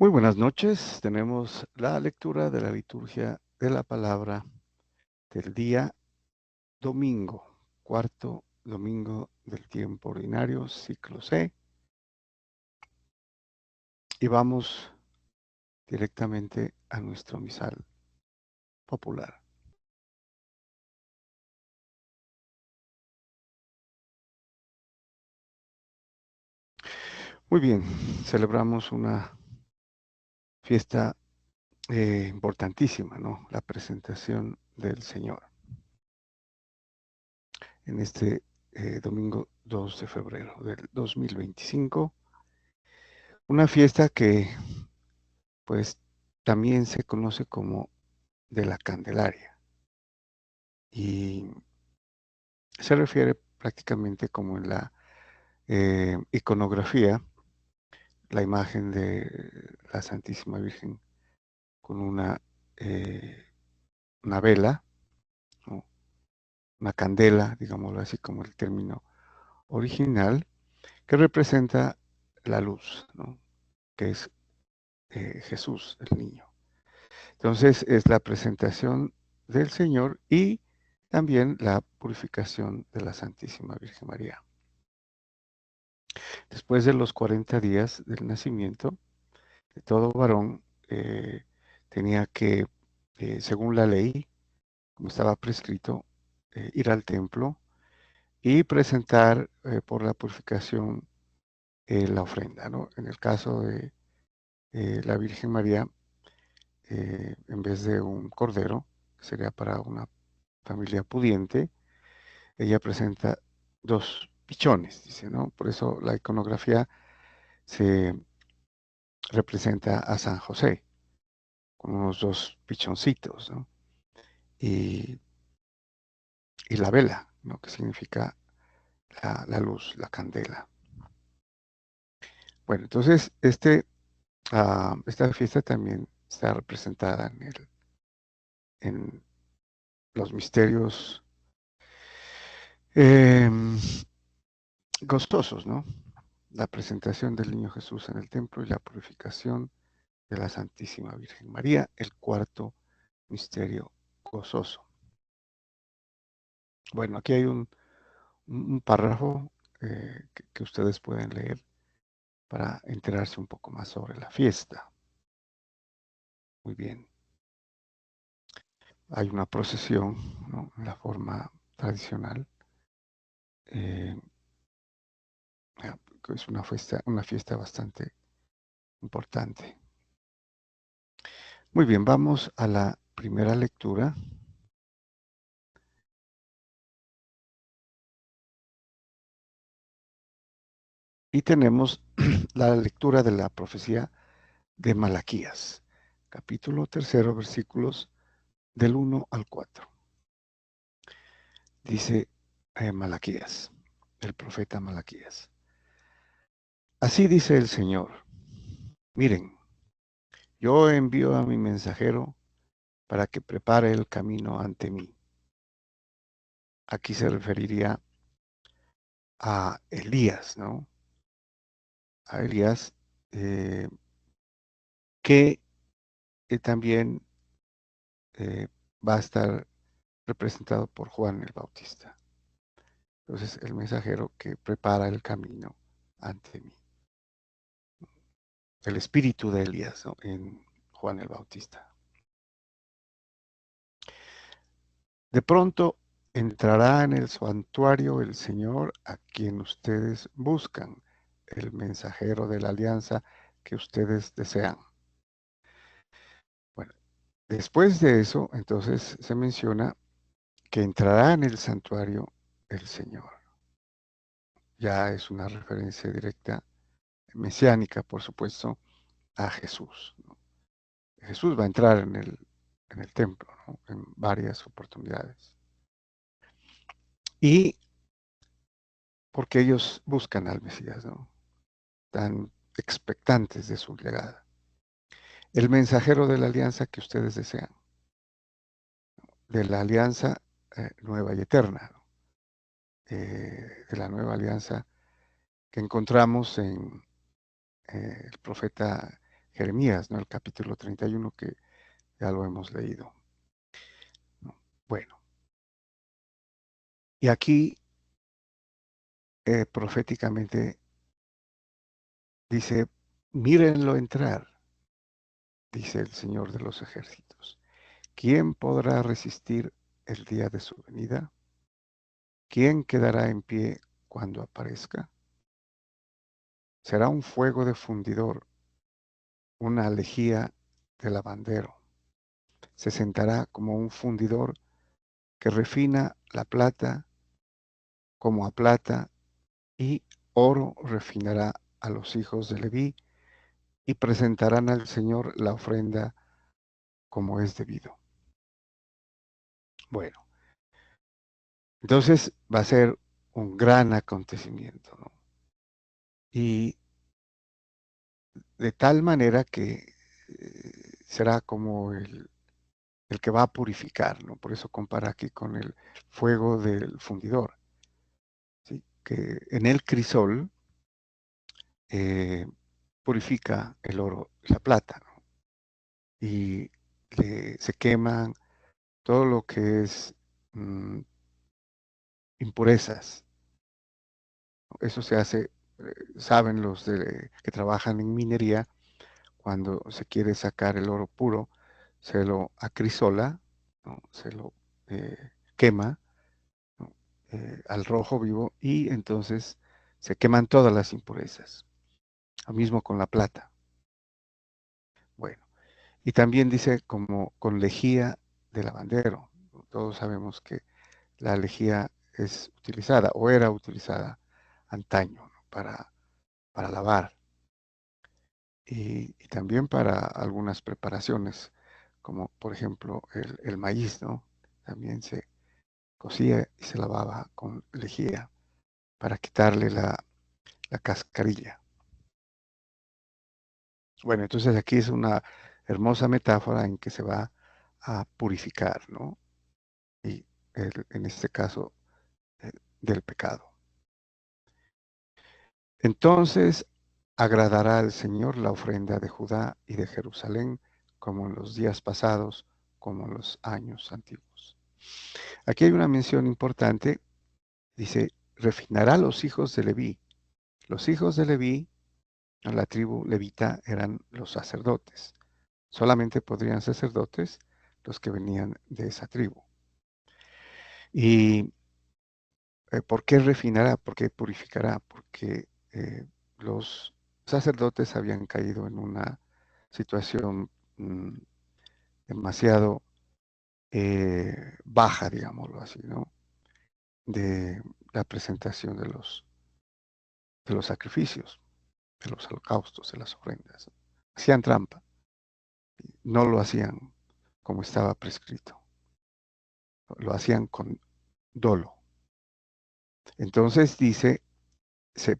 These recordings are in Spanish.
Muy buenas noches. Tenemos la lectura de la liturgia de la palabra del día domingo, cuarto domingo del tiempo ordinario, ciclo C. Y vamos directamente a nuestro misal popular. Muy bien, celebramos una fiesta importantísima, ¿no? La presentación del Señor en este domingo 2 de febrero del 2025. Una fiesta que pues también se conoce como de la Candelaria y se refiere prácticamente como en la iconografía, la imagen de la Santísima Virgen con eh, una vela, ¿no? Una candela, digámoslo así como el término original, que representa la luz, ¿no? Que es Jesús, el niño. Entonces es la presentación del Señor y también la purificación de la Santísima Virgen María. Después de los 40 días del nacimiento, de todo varón tenía que, según la ley, como estaba prescrito, ir al templo y presentar por la purificación la ofrenda, ¿no? En el caso de la Virgen María, en vez de un cordero, que sería para una familia pudiente, ella presenta dos pichones, dice, ¿no? Por eso la iconografía se representa a San José con unos dos pichoncitos, ¿no? Y, y la vela, ¿no? Que significa la luz, la candela. Bueno, entonces esta fiesta también está representada en los misterios em, gozosos, ¿no? La presentación del niño Jesús en el templo y la purificación de la Santísima Virgen María, el cuarto misterio gozoso. Bueno, aquí hay un párrafo que ustedes pueden leer para enterarse un poco más sobre la fiesta. Muy bien. Hay una procesión, ¿no? En la forma tradicional. eh, que es una fiesta bastante importante. Muy bien, vamos a la primera lectura. Y tenemos la lectura de la profecía de Malaquías, capítulo 3, versículos del 1 al 4. Dice Malaquías, el profeta Malaquías. Así dice el Señor, miren, yo envío a mi mensajero para que prepare el camino ante mí. Aquí se referiría a Elías, ¿no? A Elías, eh, que también eh, va a estar representado por Juan el Bautista. Entonces, el mensajero que prepara el camino ante mí. El espíritu de Elías, ¿no? En Juan el Bautista. De pronto entrará en el santuario el Señor a quien ustedes buscan, el mensajero de la alianza que ustedes desean. Bueno, después de eso, entonces se menciona que entrará en el santuario el Señor. Ya es una referencia directa, mesiánica, por supuesto, a Jesús, ¿no? Jesús va a entrar en el templo, ¿no? En varias oportunidades. Y porque ellos buscan al Mesías, ¿no? Están expectantes de su llegada. El mensajero de la alianza que ustedes desean, de la alianza nueva y eterna, ¿no? De la nueva alianza que encontramos en el profeta Jeremías, ¿no? El capítulo 31 que ya lo hemos leído, ¿no? Bueno, y aquí proféticamente dice, mírenlo entrar, dice el Señor de los ejércitos. ¿Quién podrá resistir el día de su venida? ¿Quién quedará en pie cuando aparezca? Será un fuego de fundidor, una lejía de lavandero. Se sentará como un fundidor que refina la plata como a plata, y oro refinará a los hijos de Leví, y presentarán al Señor la ofrenda como es debido. Bueno, entonces va a ser un gran acontecimiento, ¿no? Y de tal manera que será como el que va a purificar, ¿no? Por eso compara aquí con el fuego del fundidor, ¿sí? Que en el crisol eh, purifica el oro y la plata, ¿no? Y se queman todo lo que es impurezas. Eso se hace, saben los que trabajan en minería, cuando se quiere sacar el oro puro, se lo acrisola, ¿no? Se lo quema, ¿no? Al rojo vivo, y entonces se queman todas las impurezas. Lo mismo con la plata. Bueno, y también dice como con lejía de lavandero. Todos sabemos que la lejía es utilizada o era utilizada antaño, ¿no? para lavar, y también para algunas preparaciones, como por ejemplo el maíz, ¿no? También se cocía y se lavaba con lejía para quitarle la cascarilla. Bueno, entonces aquí es una hermosa metáfora en que se va a purificar, ¿no? Y en este caso, eh, del pecado. Entonces agradará al Señor la ofrenda de Judá y de Jerusalén, como en los días pasados, como en los años antiguos. Aquí hay una mención importante, dice, refinará a los hijos de Leví. Los hijos de Leví, en la tribu levita, eran los sacerdotes. Solamente podrían sacerdotes los que venían de esa tribu. ¿Y por qué refinará? ¿Por qué purificará? Porque los sacerdotes habían caído en una situación demasiado baja, digámoslo así, ¿no? De la presentación de los sacrificios, de los holocaustos, de las ofrendas. Hacían trampa, no lo hacían como estaba prescrito, lo hacían con dolo. Entonces dice, se,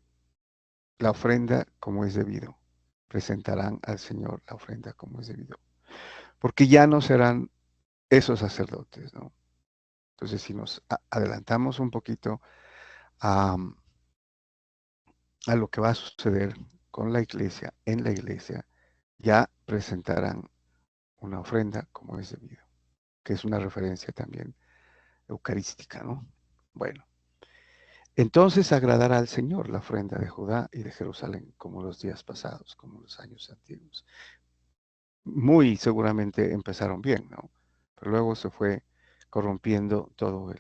la ofrenda como es debido, presentarán al Señor la ofrenda como es debido, porque ya no serán esos sacerdotes, ¿no? Entonces, si nos adelantamos un poquito a, a lo que va a suceder con la iglesia, en la iglesia, ya presentarán una ofrenda como es debido, que es una referencia también eucarística, ¿no? Bueno, entonces agradará al Señor la ofrenda de Judá y de Jerusalén, como los días pasados, como los años antiguos. Muy seguramente empezaron bien, ¿no? Pero luego se fue corrompiendo todo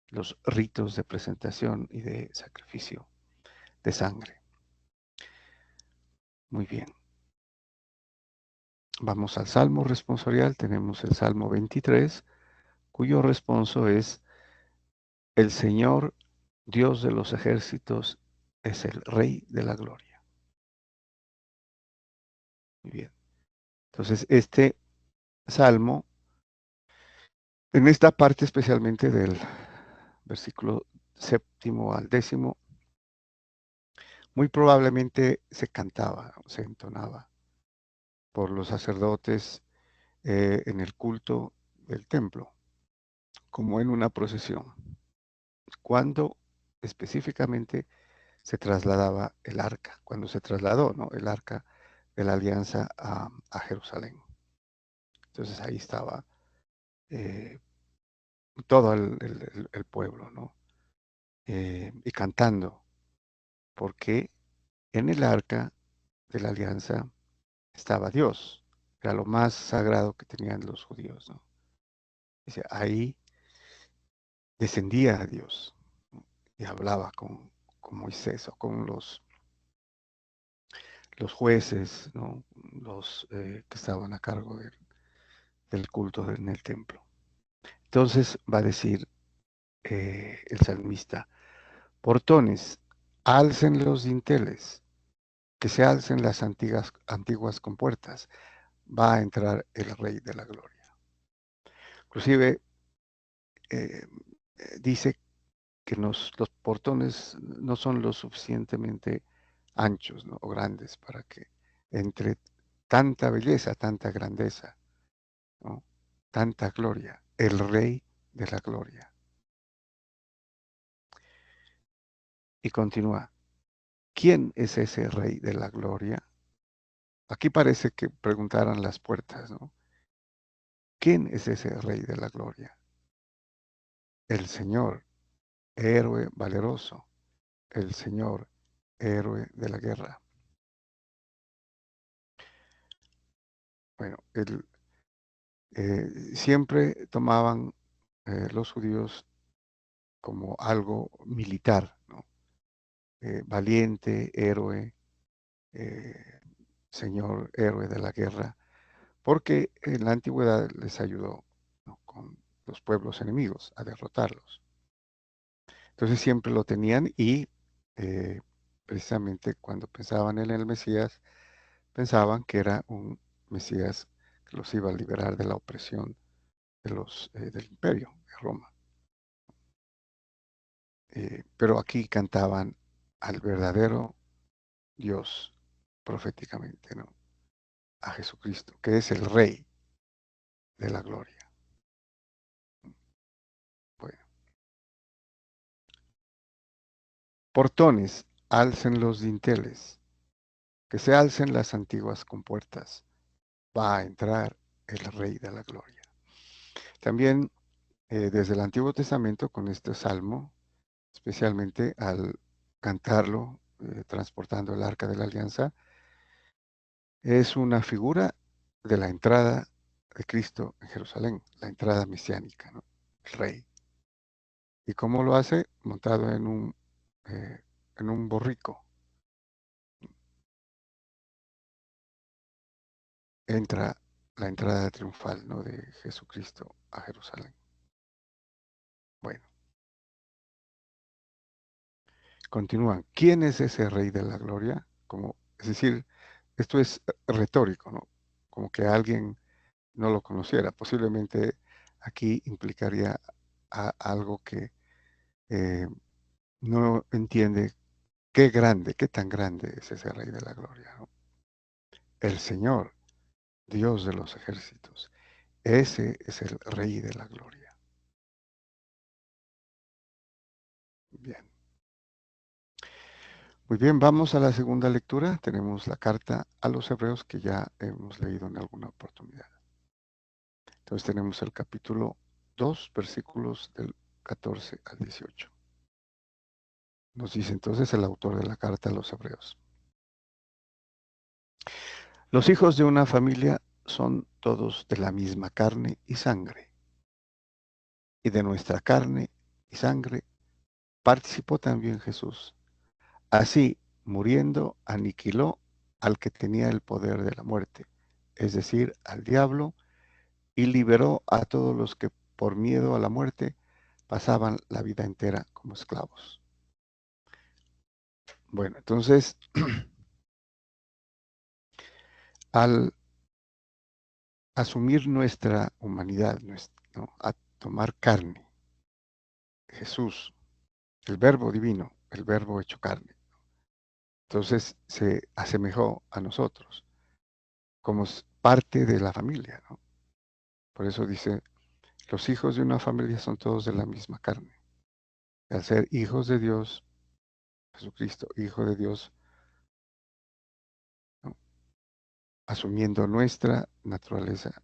los ritos de presentación y de sacrificio de sangre. Muy bien. Vamos al Salmo responsorial. Tenemos el Salmo 23, cuyo responso es: el Señor, Dios de los ejércitos, es el Rey de la gloria. Muy bien. Entonces, este salmo, en esta parte especialmente del versículo 7 al 10, muy probablemente se cantaba, se entonaba por los sacerdotes en el culto del templo, como en una procesión, cuando específicamente se trasladaba el arca, cuando se trasladó, ¿no? El arca de la alianza a Jerusalén. Entonces ahí estaba eh, todo el pueblo, ¿no? Y cantando, porque en el arca de la alianza estaba Dios, era lo más sagrado que tenían los judíos, ¿no? Dice, ahí descendía a Dios, ¿no? Y hablaba con Moisés o con los jueces, ¿no? Los que estaban a cargo del culto en el templo. Entonces va a decir el salmista, portones, alcen los dinteles, que se alcen las antiguas compuertas, va a entrar el Rey de la Gloria. Inclusive eh, dice que los portones no son lo suficientemente anchos, ¿no? O grandes para que entre tanta belleza, tanta grandeza, ¿no? Tanta gloria, el Rey de la Gloria. Y continúa, ¿quién es ese Rey de la Gloria? Aquí parece que preguntaran las puertas, ¿no? ¿Quién es ese Rey de la Gloria? El Señor, héroe valeroso, el Señor, héroe de la guerra. Bueno, siempre tomaban los judíos como algo militar, ¿no? Valiente, héroe, eh, Señor, héroe de la guerra, porque en la antigüedad les ayudó, ¿no? Con los pueblos enemigos a derrotarlos. Entonces siempre lo tenían y precisamente cuando pensaban en el Mesías, pensaban que era un Mesías que los iba a liberar de la opresión del imperio de Roma. Pero aquí cantaban al verdadero Dios proféticamente, ¿no? A Jesucristo, que es el Rey de la Gloria. Bueno, portones, alcen los dinteles, que se alcen las antiguas compuertas, va a entrar el Rey de la Gloria. También desde el Antiguo Testamento, con este salmo, especialmente al cantarlo, transportando el arca de la alianza, es una figura de la entrada de Cristo en Jerusalén, la entrada mesiánica, ¿no? El Rey. ¿Y cómo lo hace? Montado en un borrico. Entra la entrada triunfal, ¿no? De Jesucristo a Jerusalén. Bueno, continúan. ¿Quién es ese Rey de la Gloria? Es decir, esto es retórico, ¿no? Como que alguien no lo conociera. Posiblemente aquí implicaría algo que eh, no entiende qué grande, qué tan grande es ese Rey de la Gloria, ¿no? El Señor, Dios de los ejércitos. Ese es el Rey de la Gloria. Bien. Muy bien, vamos a la segunda lectura. Tenemos la carta a los Hebreos que ya hemos leído en alguna oportunidad. Entonces tenemos el capítulo 2, versículos del 14 al 18. Nos dice entonces el autor de la carta a los Hebreos. Los hijos de una familia son todos de la misma carne y sangre, y de nuestra carne y sangre participó también Jesús. Así, muriendo, aniquiló al que tenía el poder de la muerte, es decir, al diablo, y liberó a todos los que por miedo a la muerte pasaban la vida entera como esclavos. Bueno, entonces, al asumir nuestra humanidad, ¿no? A tomar carne, Jesús, el verbo divino, el verbo hecho carne, entonces se asemejó a nosotros como parte de la familia, ¿no? Por eso dice, los hijos de una familia son todos de la misma carne. Al ser hijos de Dios, Jesucristo, hijo de Dios, ¿no? asumiendo nuestra naturaleza,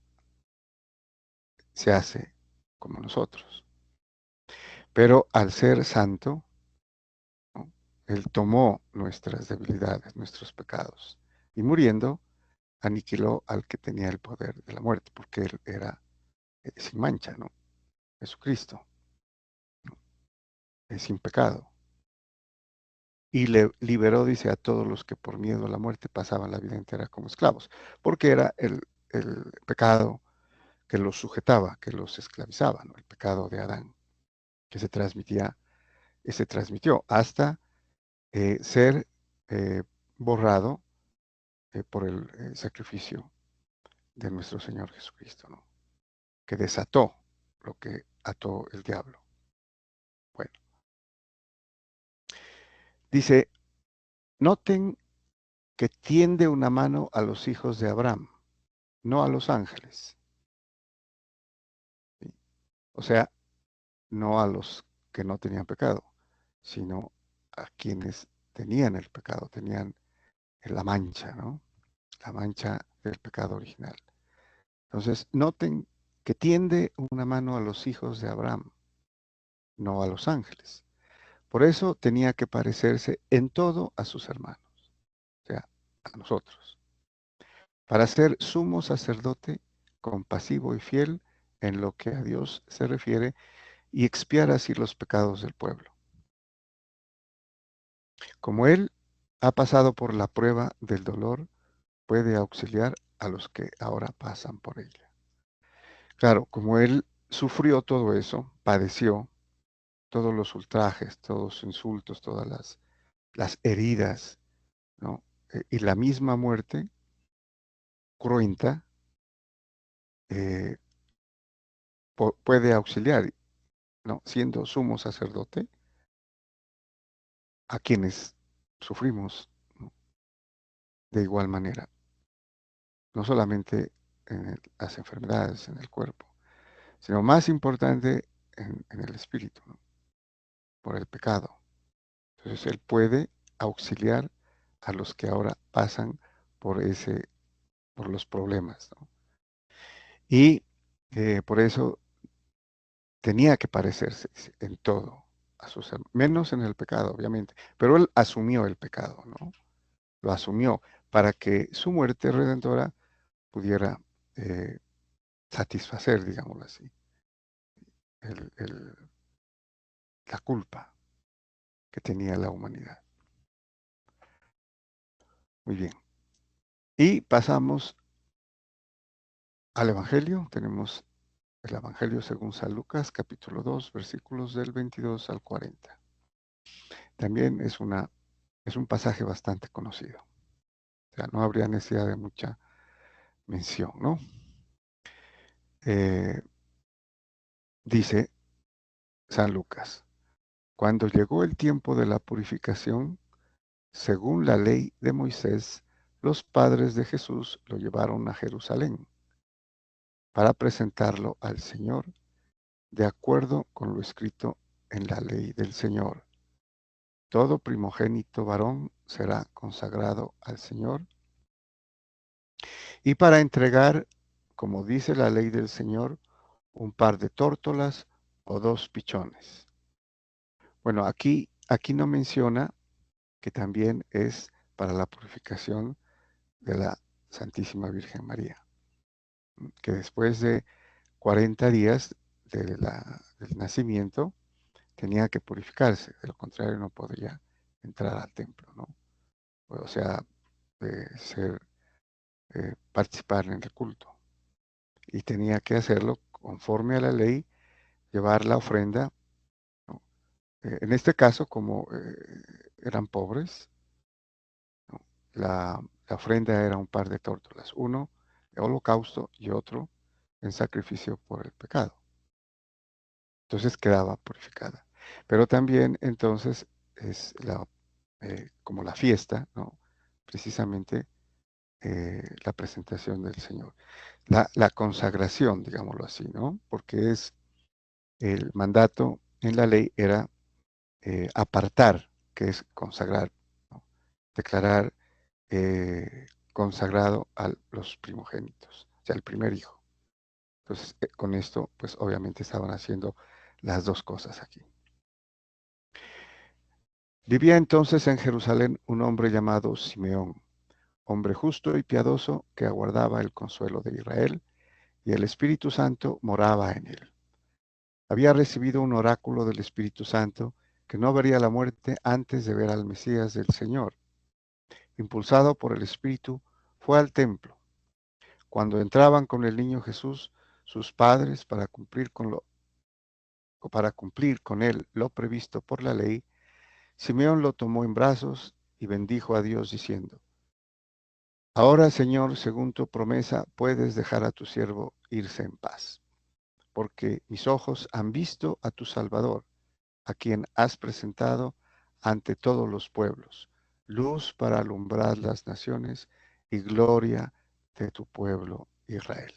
se hace como nosotros. Pero al ser santo, ¿no? Él tomó nuestras debilidades, nuestros pecados, y muriendo, aniquiló al que tenía el poder de la muerte, porque él era sin mancha, ¿no? Jesucristo, ¿no? Es sin pecado. Y le liberó, dice, a todos los que por miedo a la muerte pasaban la vida entera como esclavos, porque era el pecado que los sujetaba, que los esclavizaba, ¿no? El pecado de Adán, que se transmitió hasta ser eh, borrado por el sacrificio de nuestro Señor Jesucristo, ¿no? Que desató lo que ató el diablo. Bueno, dice, noten que tiende una mano a los hijos de Abraham, no a los ángeles. ¿Sí? O sea, no a los que no tenían pecado, sino a quienes tenían el pecado, tenían la mancha, ¿no? La mancha del pecado original. Entonces, noten que tiende una mano a los hijos de Abraham, no a los ángeles. Por eso tenía que parecerse en todo a sus hermanos, o sea, a nosotros, para ser sumo sacerdote, compasivo y fiel en lo que a Dios se refiere y expiar así los pecados del pueblo. Como Él ha pasado por la prueba del dolor, puede auxiliar a los que ahora pasan por ella. Claro, como Él sufrió todo eso, padeció todos los ultrajes, todos los insultos, todas las heridas, ¿no? Y la misma muerte cruenta eh, puede auxiliar, ¿no? Siendo sumo sacerdote a quienes sufrimos, ¿no? De igual manera, no solamente en las enfermedades en el cuerpo, sino más importante en el espíritu, ¿no? Por el pecado. Entonces Él puede auxiliar a los que ahora pasan por por los problemas, ¿no? Y por eso tenía que parecerse en todo a sus hermanos, menos en el pecado, obviamente, pero Él asumió el pecado, ¿no? Lo asumió para que su muerte redentora pudiera eh, satisfacer, digámoslo así, el- el- la culpa que tenía la humanidad. Muy bien. Y pasamos al Evangelio. Tenemos el Evangelio según San Lucas, capítulo 2, versículos del 22 al 40. También es un pasaje bastante conocido. O sea, no habría necesidad de mucha mención, ¿no? Eh, dice San Lucas, cuando llegó el tiempo de la purificación, según la ley de Moisés, los padres de Jesús lo llevaron a Jerusalén para presentarlo al Señor, de acuerdo con lo escrito en la ley del Señor. Todo primogénito varón será consagrado al Señor, y para entregar, como dice la ley del Señor, un par de tórtolas o dos pichones. Bueno, aquí no menciona que también es para la purificación de la Santísima Virgen María, que después de 40 días del nacimiento tenía que purificarse, de lo contrario no podría entrar al templo, ¿no? O sea, participar en el culto. Y tenía que hacerlo conforme a la ley, llevar la ofrenda, ¿no? En este caso, como eran pobres, ¿no? La ofrenda era un par de tórtolas, uno de holocausto y otro en sacrificio por el pecado. Entonces quedaba purificada. Pero también entonces es como la fiesta, ¿no? Precisamente la presentación del Señor. La consagración, digámoslo así, ¿no? Porque es el mandato en la ley era apartar, que es consagrar, ¿no? Declarar consagrado a los primogénitos, o sea, el primer hijo. Entonces, con esto, pues obviamente estaban haciendo las dos cosas aquí. Vivía entonces en Jerusalén un hombre llamado Simeón, hombre justo y piadoso que aguardaba el consuelo de Israel, y el Espíritu Santo moraba en él. Había recibido un oráculo del Espíritu Santo que no vería la muerte antes de ver al Mesías del Señor. Impulsado por el Espíritu, fue al templo. Cuando entraban con el niño Jesús, sus padres, para cumplir con él lo previsto por la ley, Simeón lo tomó en brazos y bendijo a Dios diciendo: Ahora, Señor, según tu promesa, puedes dejar a tu siervo irse en paz, porque mis ojos han visto a tu Salvador, a quien has presentado ante todos los pueblos, luz para alumbrar las naciones y gloria de tu pueblo Israel.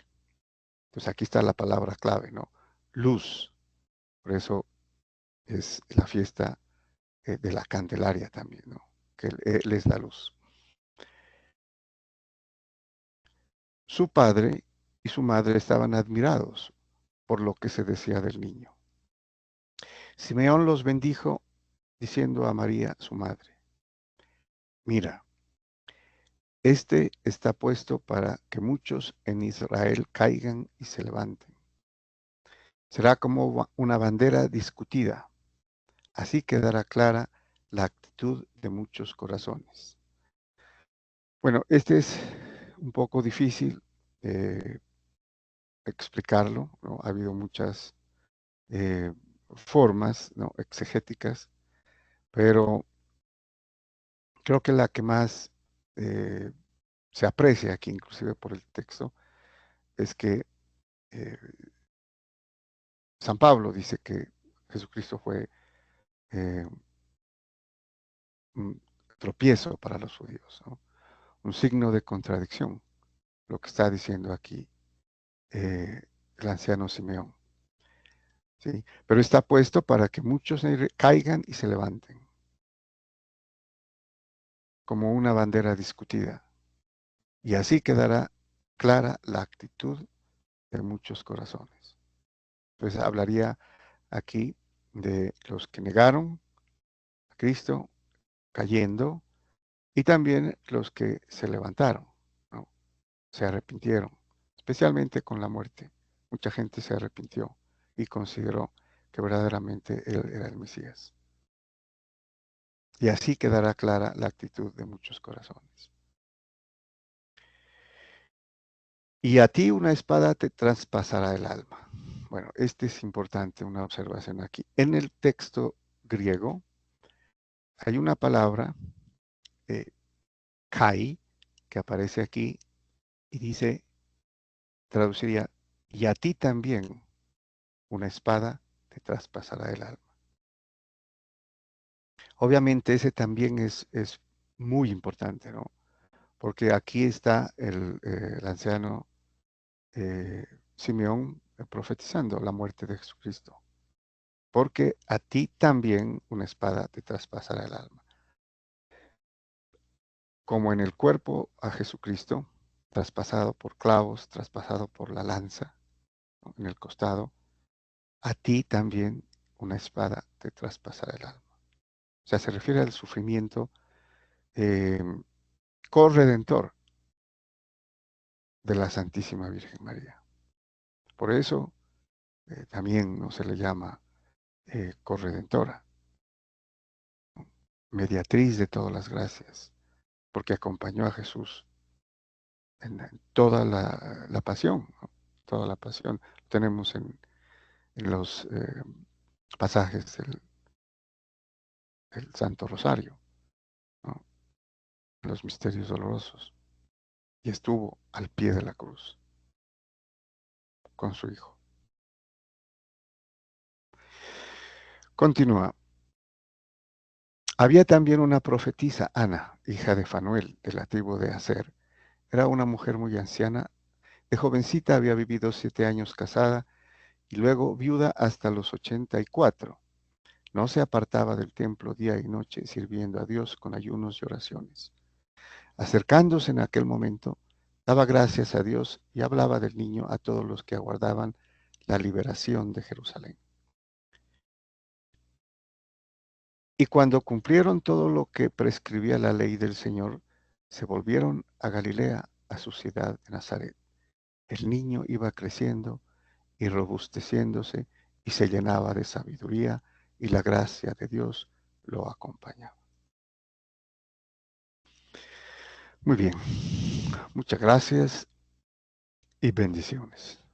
Entonces aquí está la palabra clave, ¿no? Luz. Por eso es la fiesta de la Candelaria también, ¿no? Que él es la luz. Su padre y su madre estaban admirados por lo que se decía del niño. Simeón los bendijo diciendo a María, su madre: Mira, este está puesto para que muchos en Israel caigan y se levanten. Será como una bandera discutida. Así quedará clara la actitud de muchos corazones. Bueno, este es un poco difícil eh, explicarlo, ¿no? Ha habido muchas eh, formas, ¿no?, exegéticas, pero creo que la que más eh, se aprecia aquí, inclusive por el texto, es que eh, San Pablo dice que Jesucristo fue eh, un tropiezo para los judíos, ¿no? Un signo de contradicción, lo que está diciendo aquí el anciano Simeón. ¿Sí? Pero está puesto para que muchos caigan y se levanten, como una bandera discutida. Y así quedará clara la actitud de muchos corazones. Entonces hablaría aquí de los que negaron a Cristo cayendo y también los que se levantaron, ¿no? Se arrepintieron, especialmente con la muerte. Mucha gente se arrepintió y consideró que verdaderamente él era el Mesías. Y así quedará clara la actitud de muchos corazones. Y a ti una espada te traspasará el alma. Bueno, este es importante, una observación aquí. En el texto griego hay una palabra, eh, kai, que aparece aquí y dice, traduciría, y a ti también una espada te traspasará el alma. Obviamente ese también es muy importante, ¿no? Porque aquí está el anciano Simeón profetizando la muerte de Jesucristo. Porque a ti también una espada te traspasará el alma. Como en el cuerpo a Jesucristo, traspasado por clavos, traspasado por la lanza, ¿no?, en el costado, a ti también una espada te traspasará el alma. O sea, se refiere al sufrimiento eh, corredentor de la Santísima Virgen María. Por eso también no se le llama corredentora, mediatriz de todas las gracias, porque acompañó a Jesús en toda la pasión, ¿no? Toda la pasión. Tenemos en los pasajes del Santo Rosario, ¿no?, los misterios dolorosos. Y estuvo al pie de la cruz con su Hijo. Continúa. Había también una profetisa, Ana, hija de Fanuel, de la tribu de Aser. Era una mujer muy anciana. De jovencita había vivido 7 años casada y luego viuda hasta los 84. No se apartaba del templo día y noche, sirviendo a Dios con ayunos y oraciones. Acercándose en aquel momento, daba gracias a Dios y hablaba del niño a todos los que aguardaban la liberación de Jerusalén. Y cuando cumplieron todo lo que prescribía la ley del Señor, se volvieron a Galilea, a su ciudad de Nazaret. El niño iba creciendo y robusteciéndose y se llenaba de sabiduría y la gracia de Dios lo acompañaba. Muy bien, muchas gracias y bendiciones.